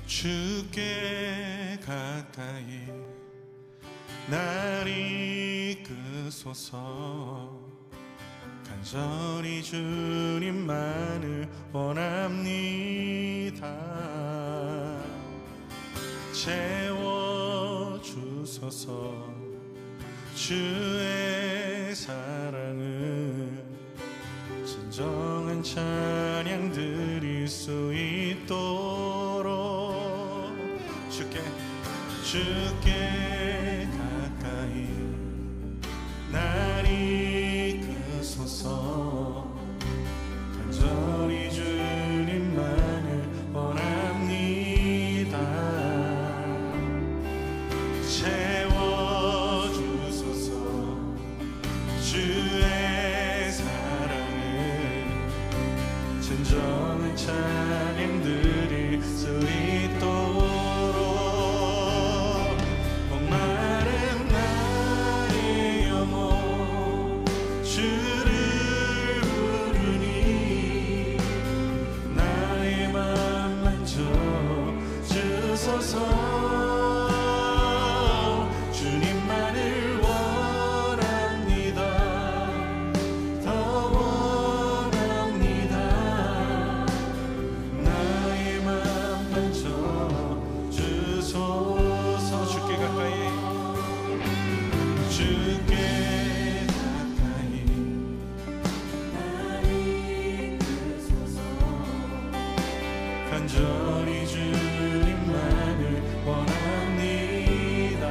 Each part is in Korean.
주께 가까이 날 이끄소서. 간절히 주님만을 원합니다. 채워주소서. 주의 사랑을 진정한 찬양 드릴 수 있도록 주께 가까이 날 이끄소서. 간절히 주님만을 원합니다. 채워주소서. 주의 사랑을 진정한 찬양 드릴 수 있도록. 목마른 나의 영혼 주를 부르니 나의 맘 만져 주소서. 주님만을 원합니다. 더 원합니다. 나의 맘 만져 주소서. 주께 가까이 날 이끄소서. 간절히 주님만을 원합니다.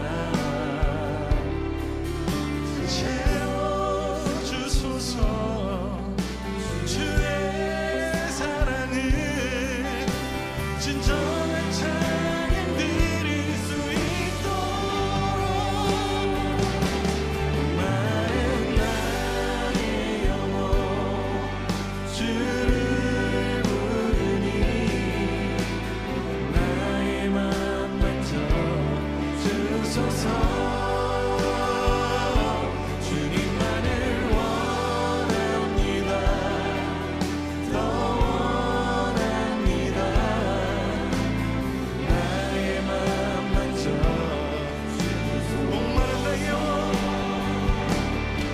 채워주소서. 주의 사랑을 진정한 찬양 드릴 수 있도록. 목마른 나의 영혼 주를 부르니 나의 맘 만져 주소서. 주님만을 원합니다. 더 원합니다. 나의 맘 만져 주소서. 목마른 나의 영혼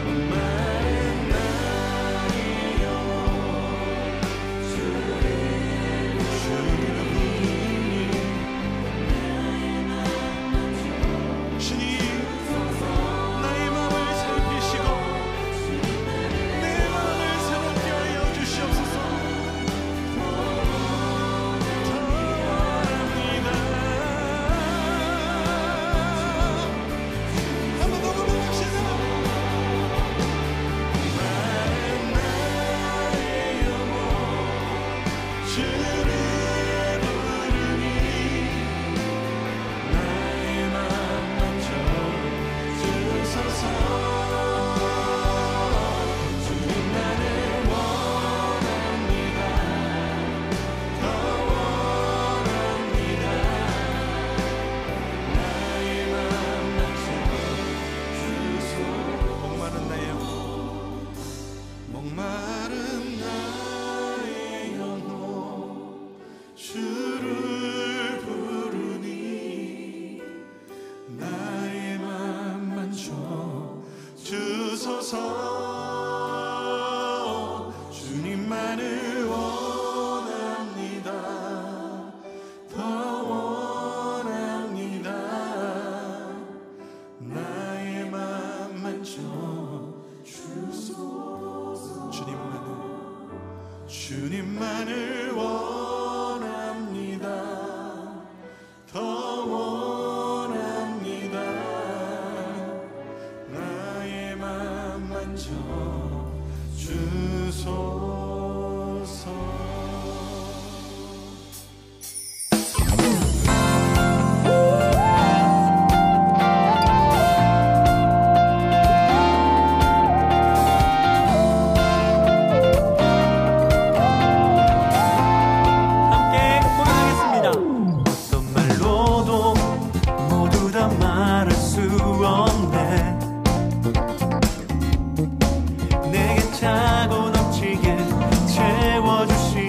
목마른 나의 영혼 주를 부르니 주님 나의 맘을 살피시고 내 마음을 새롭게 하여 주시옵소서. 더 원합니다. 한번 더 고백합시다. 목마른 나의 영혼 주를 부르니 나의 맘 만져 주소서. 주님만을 원합니다. 더 원합니다. 나의 맘 만져 주소서. 목마른 나의 영혼 목마른 나의 영혼 주를 부르니 나의 맘 만져 주소서. 주님만을 원합니다. 더 원합니다. 나의 맘 만져 주소서. 주님만을 원합니다. 더 원합니다. 나의 맘 만져 주소서. 함께 고백하겠습니다. 어떤 말로도 모두 다 말할 수 없네. 내게 차고 넘치게 채워주시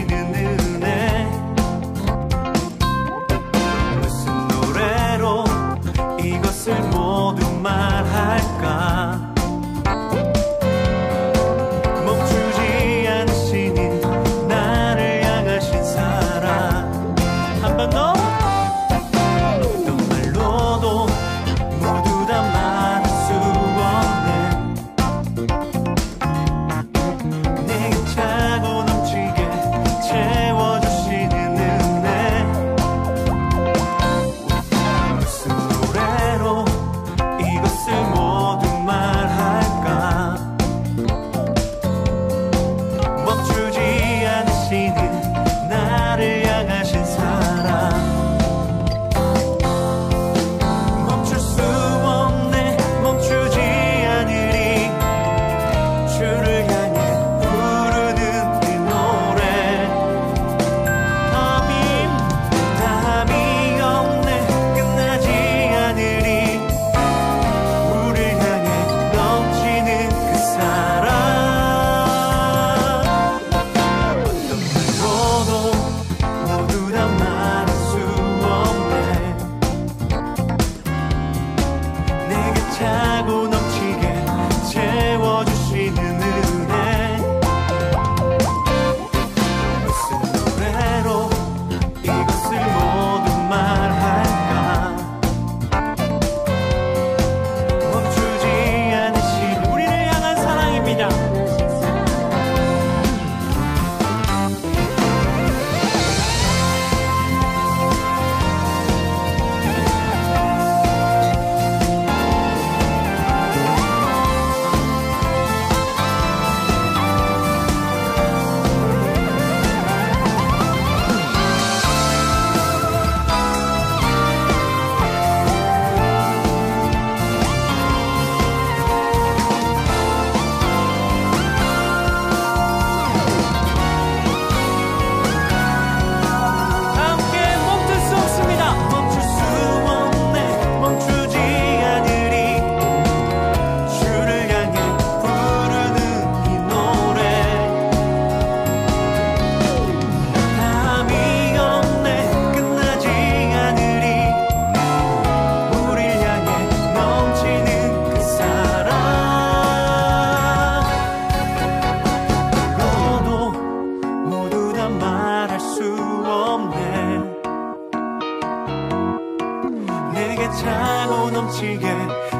넘치게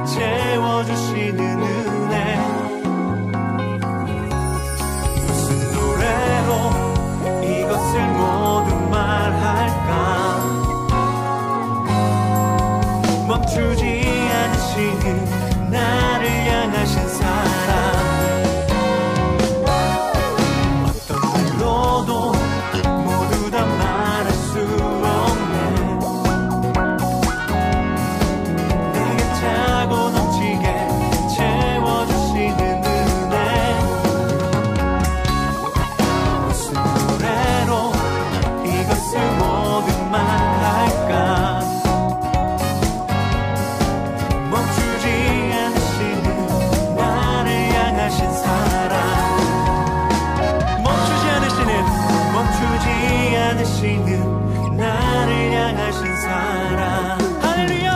채워주시는 은혜 무슨 노래로 이것을 모두 말할까 멈추지 않으시는 나를 향하신 사랑 어떤 말로도 모두 다 말할 수 없네 내게 차고 넘치게 채워주시는 은혜 무슨 노래로 이것을 모두 말할까 멈추지 않으시는 나를 향하신 사랑 멈추지 않으시는 나를 향하신 사랑 할렐루야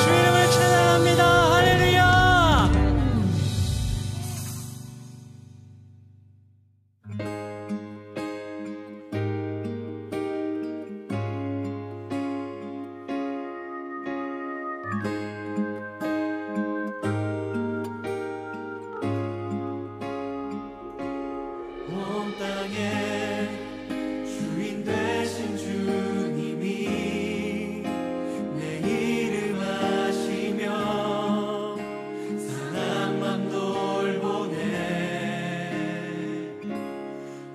주 이름을 찬양합니다 할렐루야 온 땅의 주인 되신 주님이 내 이름 아시며 사랑만 돌보네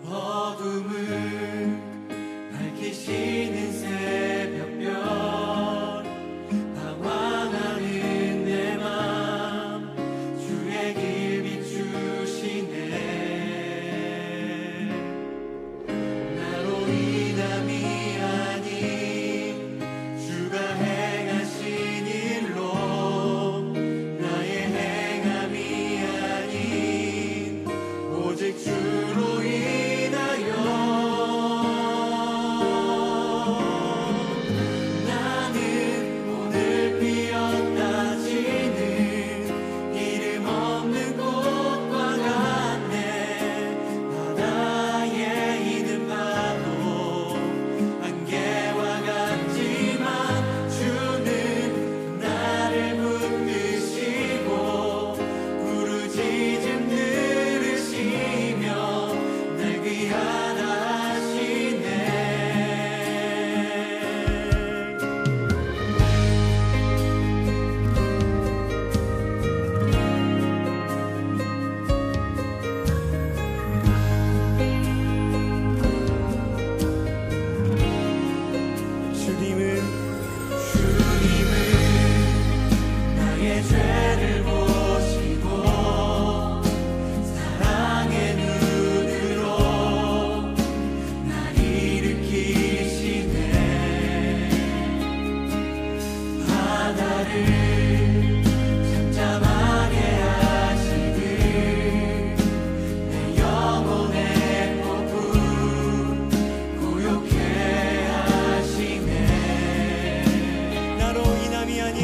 어둠을 밝히시는 새벽별 방황하는 내 맘 주의 길 비추시네 나로 인함이 아닌 주가 행하신 일로 나의 행함이 아닌 오직 주로 인하여 나는 오늘 피었다 지는 이름 없는 꽃과 같네 바다에 있는 파도 안개와 같지만 주는 나를 붙드시고 부르짖음 들으시며 날 귀하다 하시네 주님은 나의 죄를 보시고 사랑의 눈으로 날 일으키시네 바다를 잠잠하게 하시듯 내 영혼의 폭풍 고요케 하시네 나로 인함이 아닌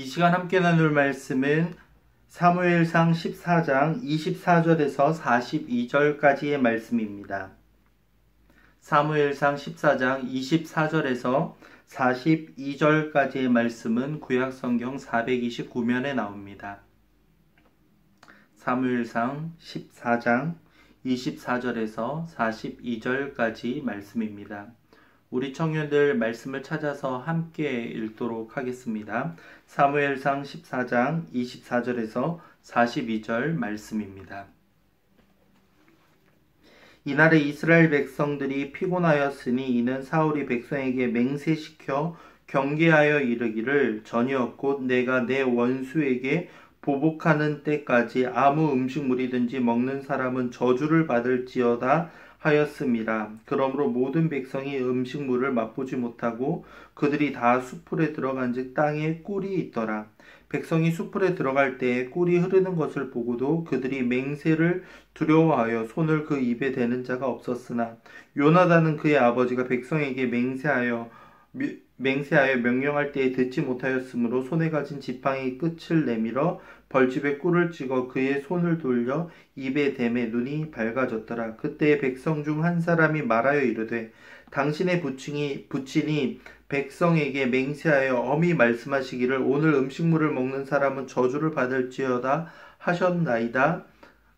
이 시간 함께 나눌 말씀은 사무엘상 14장 24절에서 42절까지의 말씀입니다. 사무엘상 14장 24절에서 42절까지의 말씀은 구약성경 429면에 나옵니다. 사무엘상 14장 24절에서 42절까지 말씀입니다. 우리 청년들 말씀을 찾아서 함께 읽도록 하겠습니다. 사무엘상 14장 24절에서 42절 말씀입니다. 이날에 이스라엘 백성들이 피곤하였으니 이는 사울이 백성에게 맹세시켜 경계하여 이르기를 저녁 곧 내가 내 원수에게 보복하는 때까지 아무 음식물이든지 먹는 사람은 저주를 받을지어다 하였음이라. 그러므로 모든 백성이 음식물을 맛보지 못하고 그들이 다 수풀에 들어간즉 땅에 꿀이 있더라. 백성이 수풀에 들어갈 때에 꿀이 흐르는 것을 보고도 그들이 맹세를 두려워하여 손을 그 입에 대는 자가 없었으나 요나단은 그의 아버지가 백성에게 맹세하여 명령할 때에 듣지 못하였으므로 손에 가진 지팡이 끝을 내밀어 벌집에 꿀을 찍어 그의 손을 돌려 입에 대매 눈이 밝아졌더라. 그때 백성 중 한 사람이 말하여 이르되 당신의 부친이 백성에게 맹세하여 엄히 말씀하시기를 오늘 음식물을 먹는 사람은 저주를 받을지어다 하셨나이다.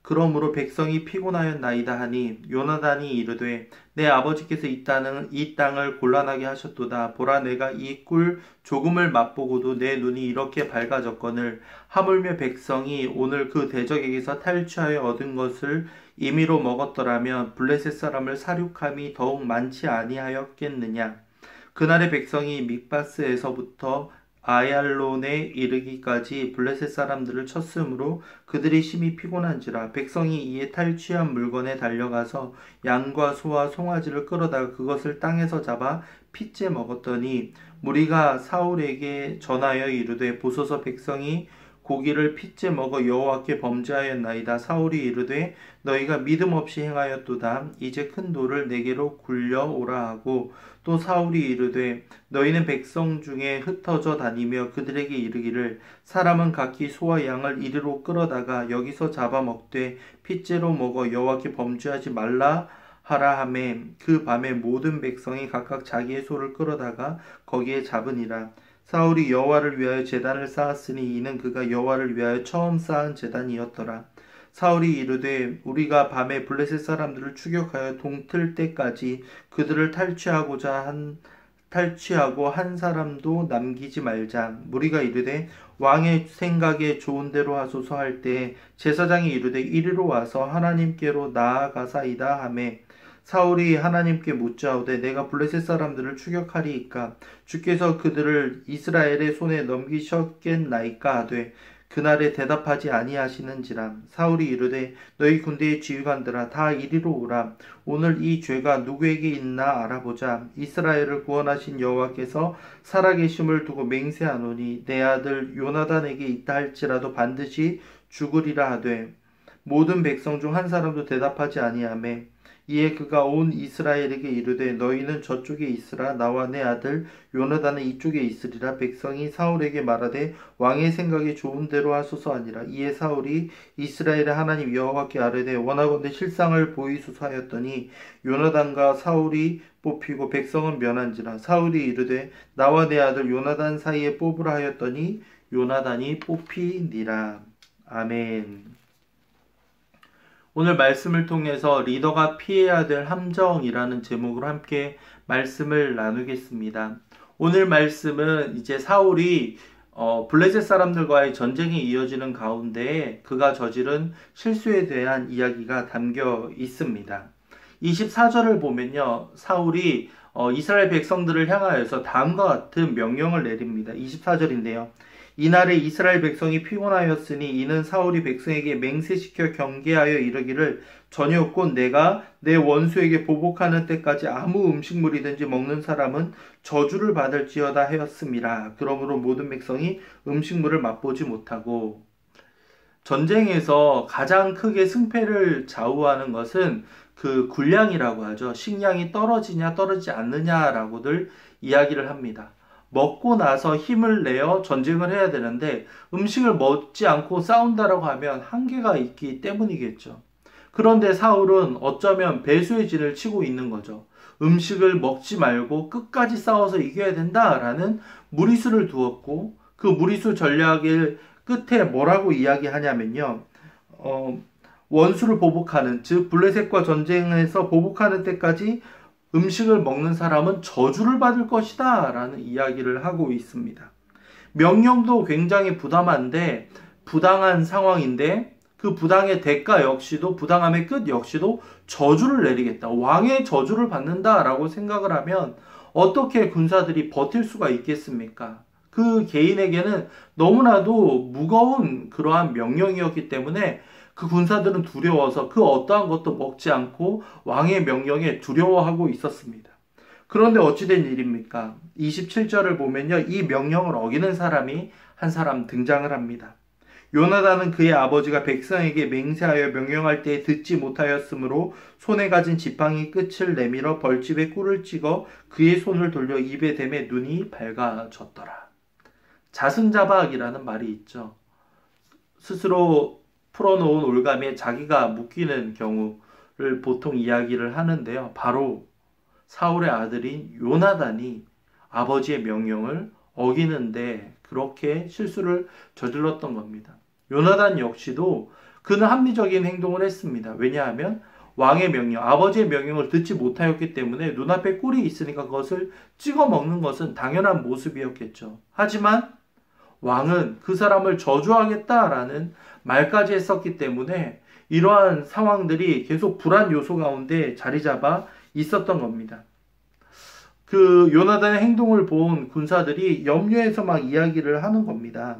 그러므로 백성이 피곤하였나이다 하니 요나단이 이르되 내 아버지께서 이 땅을 곤란하게 하셨도다. 보라 내가 이 꿀 조금을 맛보고도 내 눈이 이렇게 밝아졌거늘 하물며 백성이 오늘 그 대적에게서 탈취하여 얻은 것을 임의로 먹었더라면 블레셋 사람을 사륙함이 더욱 많지 아니하였겠느냐. 그날의 백성이 mik바스에서부터 아얄론에 이르기까지 블레셋 사람들을 쳤으므로 그들이 심히 피곤한지라. 백성이 이에 탈취한 물건에 달려가서 양과 소와 송아지를 끌어다가 그것을 땅에서 잡아 핏째 먹었더니 무리가 사울에게 전하여 이르되 보소서 백성이 고기를 핏째 먹어 여호와께 범죄하였나이다. 사울이 이르되 너희가 믿음 없이 행하였도다. 이제 큰 돌을 내게로 굴려오라 하고 또 사울이 이르되 너희는 백성 중에 흩어져 다니며 그들에게 이르기를 사람은 각기 소와 양을 이리로 끌어다가 여기서 잡아먹되 핏째로 먹어 여호와께 범죄하지 말라 하라 하매 그 밤에 모든 백성이 각각 자기의 소를 끌어다가 거기에 잡으니라. 사울이 여호와를 위하여 제단을 쌓았으니 이는 그가 여호와를 위하여 처음 쌓은 제단이었더라. 사울이 이르되 우리가 밤에 블레셋 사람들을 추격하여 동틀 때까지 그들을 탈취하고 한 사람도 남기지 말자. 무리가 이르되 왕의 생각에 좋은 대로 하소서 할 때 제사장이 이르되 이리로 와서 하나님께로 나아가사이다 하매 사울이 하나님께 묻자오되 내가 블레셋 사람들을 추격하리이까 주께서 그들을 이스라엘의 손에 넘기셨겠나이까 하되 그날에 대답하지 아니하시는지라. 사울이 이르되 너희 군대의 지휘관들아 다 이리로 오라. 오늘 이 죄가 누구에게 있나 알아보자. 이스라엘을 구원하신 여호와께서 살아계심을 두고 맹세하노니 내 아들 요나단에게 있다 할지라도 반드시 죽으리라 하되 모든 백성 중 한 사람도 대답하지 아니하매 이에 그가 온 이스라엘에게 이르되 너희는 저쪽에 있으라 나와 내 아들 요나단은 이쪽에 있으리라. 백성이 사울에게 말하되 왕의 생각에 좋은 대로 하소서 하니라. 이에 사울이 이스라엘의 하나님 여호와께 아뢰되 원하건대 실상을 보이소서 하였더니 요나단과 사울이 뽑히고 백성은 면한지라. 사울이 이르되 나와 내 아들 요나단 사이에 뽑으라 하였더니 요나단이 뽑히니라. 아멘. 오늘 말씀을 통해서 리더가 피해야 될 함정이라는 제목으로 함께 말씀을 나누겠습니다. 오늘 말씀은 이제 사울이 블레셋 사람들과의 전쟁이 이어지는 가운데 그가 저지른 실수에 대한 이야기가 담겨 있습니다. 24절을 보면요. 사울이 이스라엘 백성들을 향하여서 다음과 같은 명령을 내립니다. 24절인데요. 이날에 이스라엘 백성이 피곤하였으니 이는 사울이 백성에게 맹세시켜 경계하여 이르기를 저녁 곧 내가 내 원수에게 보복하는 때까지 아무 음식물이든지 먹는 사람은 저주를 받을지어다 하였음이라. 그러므로 모든 백성이 음식물을 맛보지 못하고. 전쟁에서 가장 크게 승패를 좌우하는 것은 그 군량이라고 하죠. 식량이 떨어지냐 떨어지지 않느냐라고들 이야기를 합니다. 먹고 나서 힘을 내어 전쟁을 해야 되는데 음식을 먹지 않고 싸운다라고 하면 한계가 있기 때문이겠죠. 그런데 사울은 어쩌면 배수의 진을 치고 있는 거죠. 음식을 먹지 말고 끝까지 싸워서 이겨야 된다라는 무리수를 두었고, 그 무리수 전략의 끝에 뭐라고 이야기하냐면요. 원수를 보복하는, 즉 블레셋과 전쟁에서 보복하는 때까지 음식을 먹는 사람은 저주를 받을 것이다 라는 이야기를 하고 있습니다. 명령도 굉장히 부당한데, 부당한 상황인데 그 부당의 대가 역시도, 부당함의 끝 역시도 저주를 내리겠다, 왕의 저주를 받는다라고 생각을 하면 어떻게 군사들이 버틸 수가 있겠습니까? 그 개인에게는 너무나도 무거운 그러한 명령이었기 때문에 그 군사들은 두려워서 그 어떠한 것도 먹지 않고 왕의 명령에 두려워하고 있었습니다. 그런데 어찌된 일입니까? 27절을 보면요, 이 명령을 어기는 사람이 한 사람 등장을 합니다. 요나단은 그의 아버지가 백성에게 맹세하여 명령할 때에 듣지 못하였으므로 손에 가진 지팡이 끝을 내밀어 벌집에 꿀을 찍어 그의 손을 돌려 입에 대매 눈이 밝아졌더라. 자승자박이라는 말이 있죠. 스스로 풀어놓은 올가미에 자기가 묶이는 경우를 보통 이야기를 하는데요. 바로 사울의 아들인 요나단이 아버지의 명령을 어기는데 그렇게 실수를 저질렀던 겁니다. 요나단 역시도 그는 합리적인 행동을 했습니다. 왜냐하면 왕의 명령, 아버지의 명령을 듣지 못하였기 때문에 눈앞에 꿀이 있으니까 그것을 찍어 먹는 것은 당연한 모습이었겠죠. 하지만 왕은 그 사람을 저주하겠다라는 말까지 했었기 때문에 이러한 상황들이 계속 불안 요소 가운데 자리 잡아 있었던 겁니다. 그 요나단의 행동을 본 군사들이 염려해서 막 이야기를 하는 겁니다.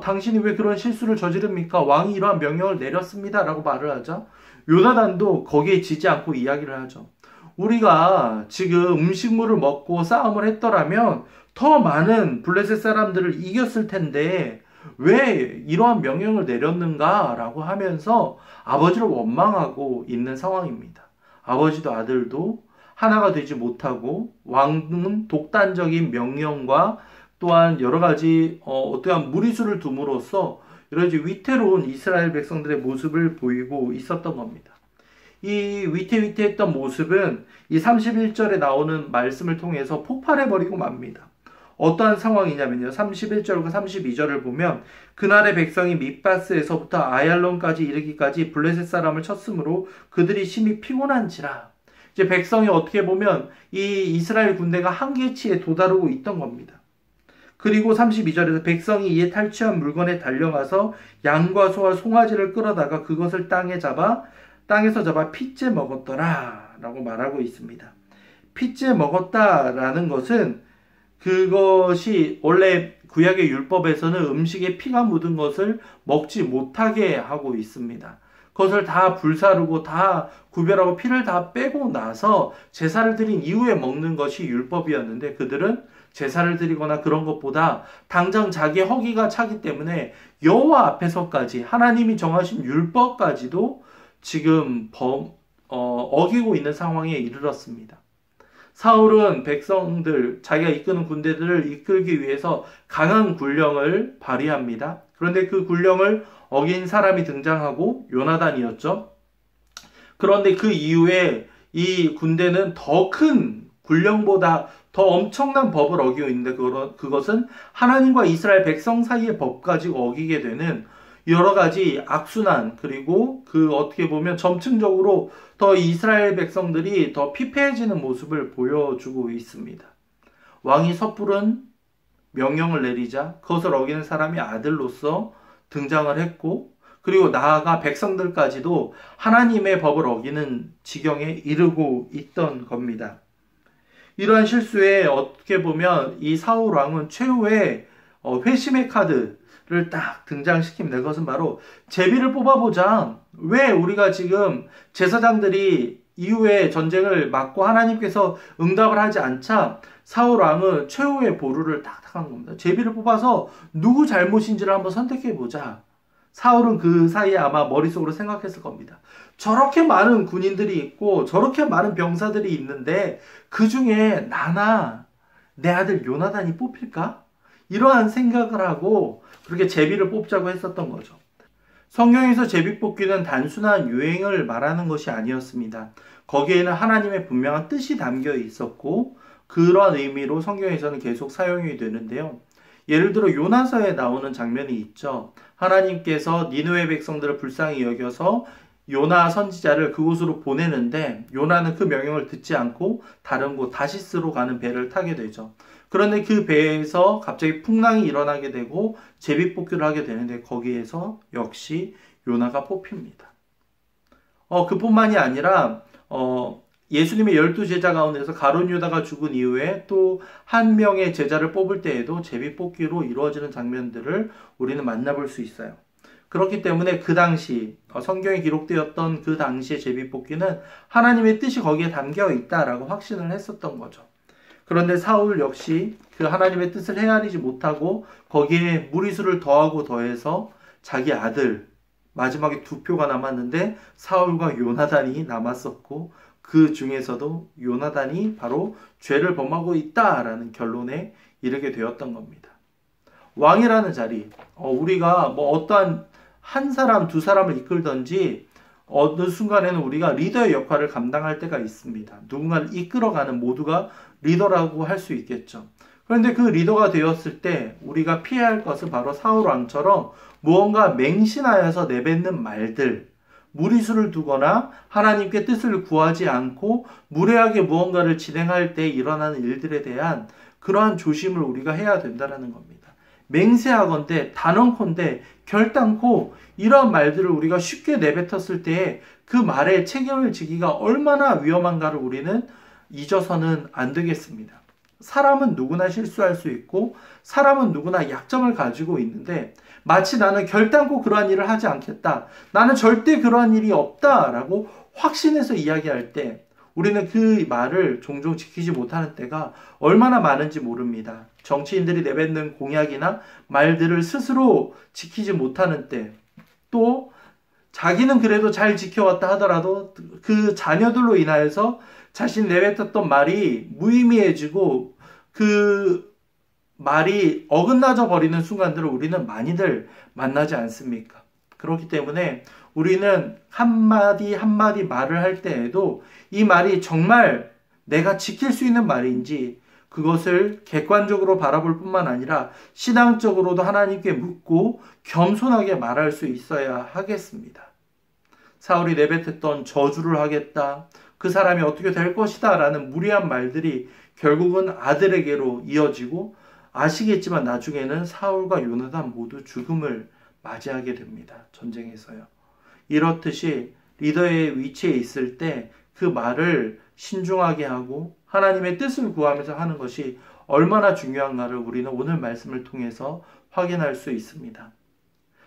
당신이 왜 그런 실수를 저지릅니까? 왕이 이러한 명령을 내렸습니다 라고 말을 하죠. 요나단도 거기에 지지 않고 이야기를 하죠. 우리가 지금 음식물을 먹고 싸움을 했더라면 더 많은 블레셋 사람들을 이겼을 텐데 왜 이러한 명령을 내렸는가 라고 하면서 아버지를 원망하고 있는 상황입니다. 아버지도 아들도 하나가 되지 못하고 왕은 독단적인 명령과 또한 여러 가지 어떠한 무리수를 둠으로써 여러 가지 위태로운 이스라엘 백성들의 모습을 보이고 있었던 겁니다. 이 위태위태했던 모습은 이 31절에 나오는 말씀을 통해서 폭발해버리고 맙니다. 어떠한 상황이냐면요, 31절과 32절을 보면 그날의 백성이 밑바스에서부터 아얄론까지 이르기까지 블레셋 사람을 쳤으므로 그들이 심히 피곤한지라. 이제 백성이 어떻게 보면 이 이스라엘 군대가 한계치에 도다르고 있던 겁니다. 그리고 32절에서 백성이 이에 탈취한 물건에 달려가서 양과 소와 송아지를 끌어다가 그것을 땅에서 잡아 핏째 먹었더라 라고 말하고 있습니다. 핏째 먹었다라는 것은 그것이 원래 구약의 율법에서는 음식에 피가 묻은 것을 먹지 못하게 하고 있습니다. 그것을 다 불사르고 다 구별하고 피를 다 빼고 나서 제사를 드린 이후에 먹는 것이 율법이었는데 그들은 제사를 드리거나 그런 것보다 당장 자기 허기가 차기 때문에 여호와 앞에서까지 하나님이 정하신 율법까지도 지금 어기고 있는 상황에 이르렀습니다. 사울은 백성들, 자기가 이끄는 군대들을 이끌기 위해서 강한 군령을 발휘합니다. 그런데 그 군령을 어긴 사람이 등장하고 요나단이었죠. 그런데 그 이후에 이 군대는 더 큰 군령보다 더 엄청난 법을 어기고 있는데 그것은 하나님과 이스라엘 백성 사이의 법까지 어기게 되는 여러 가지 악순환, 그리고 그 어떻게 보면 점층적으로 더 이스라엘 백성들이 더 피폐해지는 모습을 보여주고 있습니다. 왕이 섣부른 명령을 내리자 그것을 어기는 사람이 아들로서 등장을 했고, 그리고 나아가 백성들까지도 하나님의 법을 어기는 지경에 이르고 있던 겁니다. 이러한 실수에 어떻게 보면 이 사울 왕은 최후의 회심의 카드를 딱 등장시킵니다. 그것은 바로 제비를 뽑아보자. 왜 우리가 지금 제사장들이 이후에 전쟁을 막고 하나님께서 응답을 하지 않자 사울 왕은 최후의 보루를 딱 한 겁니다. 제비를 뽑아서 누구 잘못인지를 한번 선택해보자. 사울은 그 사이에 아마 머릿속으로 생각했을 겁니다. 저렇게 많은 군인들이 있고 저렇게 많은 병사들이 있는데 그 중에 나나 내 아들 요나단이 뽑힐까? 이러한 생각을 하고 그렇게 제비를 뽑자고 했었던 거죠. 성경에서 제비 뽑기는 단순한 유행을 말하는 것이 아니었습니다. 거기에는 하나님의 분명한 뜻이 담겨 있었고 그런 의미로 성경에서는 계속 사용이 되는데요. 예를 들어 요나서에 나오는 장면이 있죠. 하나님께서 니느웨 백성들을 불쌍히 여겨서 요나 선지자를 그곳으로 보내는데 요나는 그 명령을 듣지 않고 다른 곳 다시스로 가는 배를 타게 되죠. 그런데 그 배에서 갑자기 풍랑이 일어나게 되고 제비뽑기를 하게 되는데 거기에서 역시 요나가 뽑힙니다. 그뿐만이 아니라 예수님의 12제자 가운데서 가룟 유다가 죽은 이후에 또 한 명의 제자를 뽑을 때에도 제비뽑기로 이루어지는 장면들을 우리는 만나볼 수 있어요. 그렇기 때문에 그 당시 성경에 기록되었던 그 당시의 제비뽑기는 하나님의 뜻이 거기에 담겨 있다라고 확신을 했었던 거죠. 그런데 사울 역시 그 하나님의 뜻을 헤아리지 못하고 거기에 무리수를 더하고 더해서 자기 아들 마지막에 2표가 남았는데 사울과 요나단이 남았었고 그 중에서도 요나단이 바로 죄를 범하고 있다라는 결론에 이르게 되었던 겁니다. 왕이라는 자리, 우리가 어떠한 한 사람, 두 사람을 이끌던지 어느 순간에는 우리가 리더의 역할을 감당할 때가 있습니다. 누군가를 이끌어가는 모두가 리더라고 할 수 있겠죠. 그런데 그 리더가 되었을 때 우리가 피해야 할 것은 바로 사울 왕처럼 무언가 맹신하여서 내뱉는 말들, 무리수를 두거나 하나님께 뜻을 구하지 않고 무례하게 무언가를 진행할 때 일어나는 일들에 대한 그러한 조심을 우리가 해야 된다는 겁니다. 맹세하건대 단언컨대 결단코 이러한 말들을 우리가 쉽게 내뱉었을 때에 그 말에 책임을 지기가 얼마나 위험한가를 우리는 잊어서는 안 되겠습니다. 사람은 누구나 실수할 수 있고 사람은 누구나 약점을 가지고 있는데 마치 나는 결단코 그러한 일을 하지 않겠다. 나는 절대 그러한 일이 없다라고 확신해서 이야기할 때 우리는 그 말을 종종 지키지 못하는 때가 얼마나 많은지 모릅니다. 정치인들이 내뱉는 공약이나 말들을 스스로 지키지 못하는 때, 또 자기는 그래도 잘 지켜왔다 하더라도 그 자녀들로 인하여서 자신이 내뱉었던 말이 무의미해지고 그 말이 어긋나져 버리는 순간들을 우리는 많이들 만나지 않습니까? 그렇기 때문에 우리는 한마디 한마디 말을 할 때에도 이 말이 정말 내가 지킬 수 있는 말인지 그것을 객관적으로 바라볼 뿐만 아니라 신앙적으로도 하나님께 묻고 겸손하게 말할 수 있어야 하겠습니다. 사울이 내뱉었던 저주를 하겠다, 그 사람이 어떻게 될 것이다 라는 무리한 말들이 결국은 아들에게로 이어지고 아시겠지만 나중에는 사울과 요나단 모두 죽음을 맞이하게 됩니다. 전쟁에서요. 이렇듯이 리더의 위치에 있을 때 그 말을 신중하게 하고 하나님의 뜻을 구하면서 하는 것이 얼마나 중요한가를 우리는 오늘 말씀을 통해서 확인할 수 있습니다.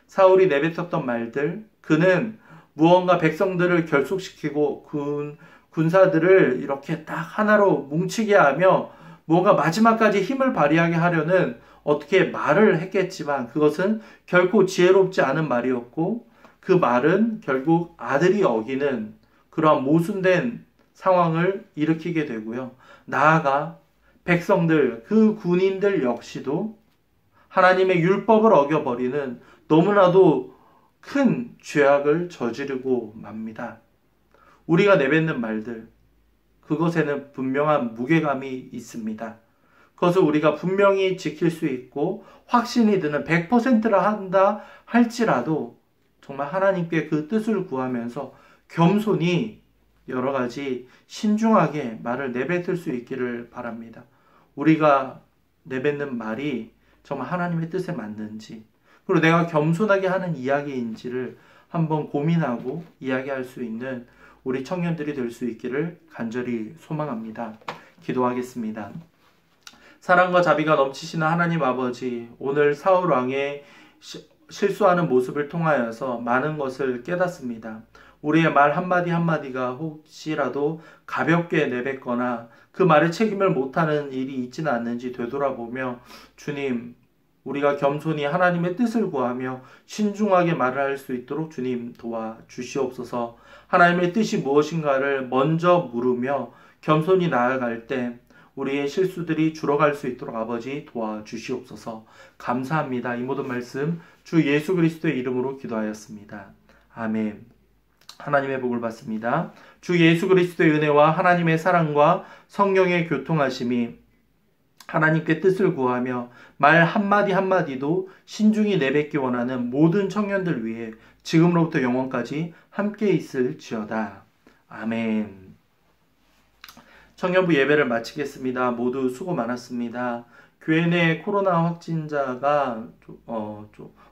사울이 내뱉었던 말들, 그는 무언가 백성들을 결속시키고 군사들을 이렇게 딱 하나로 뭉치게 하며 뭔가 마지막까지 힘을 발휘하게 하려는 어떻게 말을 했겠지만 그것은 결코 지혜롭지 않은 말이었고 그 말은 결국 아들이 어기는 그러한 모순된 상황을 일으키게 되고요. 나아가 백성들, 그 군인들 역시도 하나님의 율법을 어겨버리는 너무나도 큰 죄악을 저지르고 맙니다. 우리가 내뱉는 말들, 그것에는 분명한 무게감이 있습니다. 그것을 우리가 분명히 지킬 수 있고 확신이 드는 100%라 한다 할지라도 정말 하나님께 그 뜻을 구하면서 겸손히 여러 가지 신중하게 말을 내뱉을 수 있기를 바랍니다. 우리가 내뱉는 말이 정말 하나님의 뜻에 맞는지, 그리고 내가 겸손하게 하는 이야기인지를 한번 고민하고 이야기할 수 있는 우리 청년들이 될 수 있기를 간절히 소망합니다. 기도하겠습니다. 사랑과 자비가 넘치시는 하나님 아버지, 오늘 사울 왕의 실수하는 모습을 통하여서 많은 것을 깨닫습니다. 우리의 말 한마디 한마디가 혹시라도 가볍게 내뱉거나 그 말에 책임을 못하는 일이 있지는 않는지 되돌아보며 주님, 우리가 겸손히 하나님의 뜻을 구하며 신중하게 말을 할 수 있도록 주님 도와주시옵소서. 하나님의 뜻이 무엇인가를 먼저 물으며 겸손히 나아갈 때 우리의 실수들이 줄어갈 수 있도록 아버지 도와주시옵소서. 감사합니다. 이 모든 말씀 주 예수 그리스도의 이름으로 기도하였습니다. 아멘. 하나님의 복을 받습니다. 주 예수 그리스도의 은혜와 하나님의 사랑과 성령의 교통하심이 하나님께 뜻을 구하며 말 한마디 한마디도 신중히 내뱉기 원하는 모든 청년들 위해 지금으로부터 영원까지 함께 있을지어다. 아멘. 청년부 예배를 마치겠습니다. 모두 수고 많았습니다. 교회 내 코로나 확진자가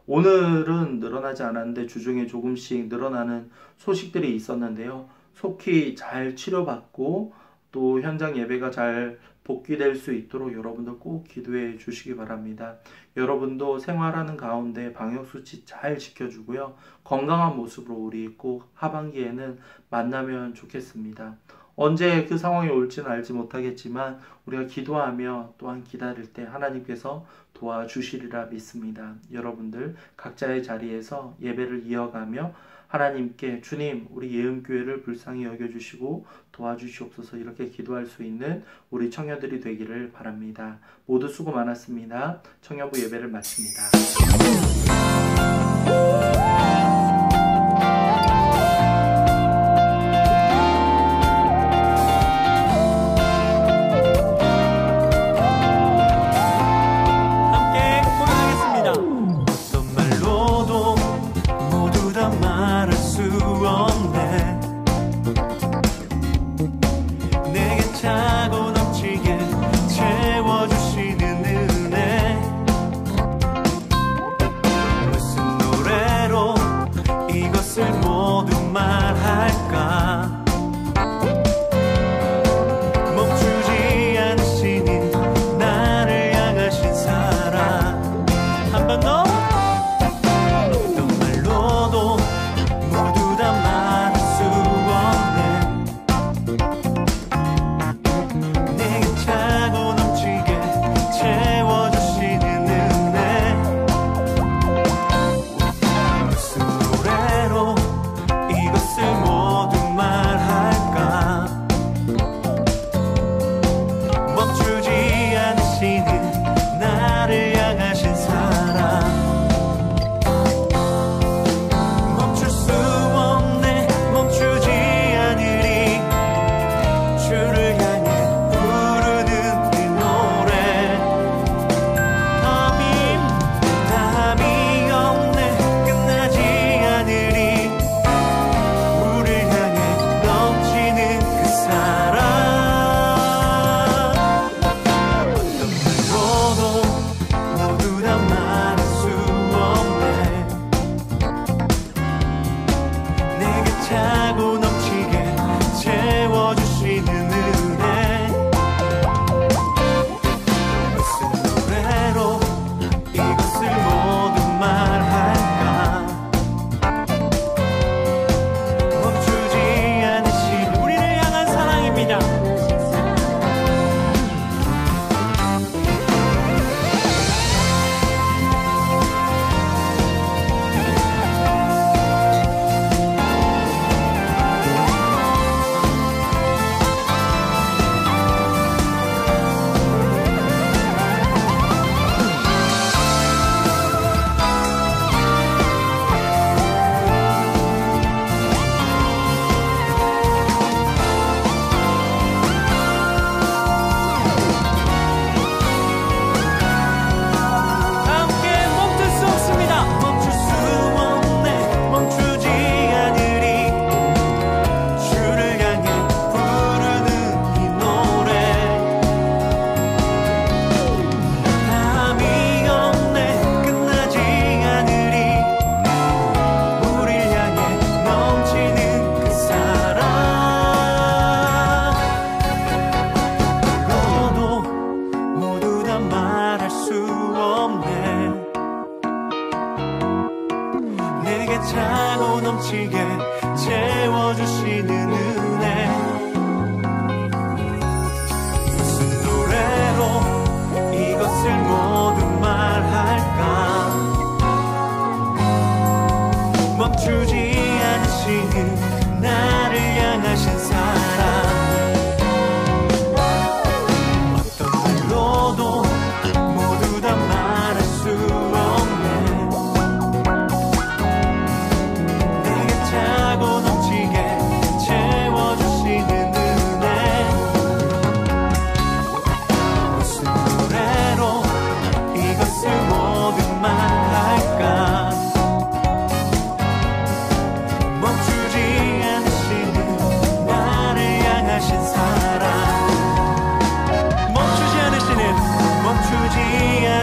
오늘은 늘어나지 않았는데 주중에 조금씩 늘어나는 소식들이 있었는데요. 속히 잘 치료받고 또 현장 예배가 잘 복귀될 수 있도록 여러분들 꼭 기도해 주시기 바랍니다. 여러분도 생활하는 가운데 방역수칙 잘 지켜주고요. 건강한 모습으로 우리 꼭 하반기에는 만나면 좋겠습니다. 언제 그 상황이 올지는 알지 못하겠지만 우리가 기도하며 또한 기다릴 때 하나님께서 도와주시리라 믿습니다. 여러분들 각자의 자리에서 예배를 이어가며 하나님께 주님 우리 예음교회를 불쌍히 여겨주시고 도와주시옵소서 이렇게 기도할 수 있는 우리 청년들이 되기를 바랍니다. 모두 수고 많았습니다. 청년부 예배를 마칩니다. 차고 넘치게 채워주시는 은혜 무슨 노래로 이것을 모두 말할까 멈추지 않으시는 나를 향하신 사랑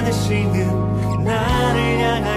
받으시는 나를 향하여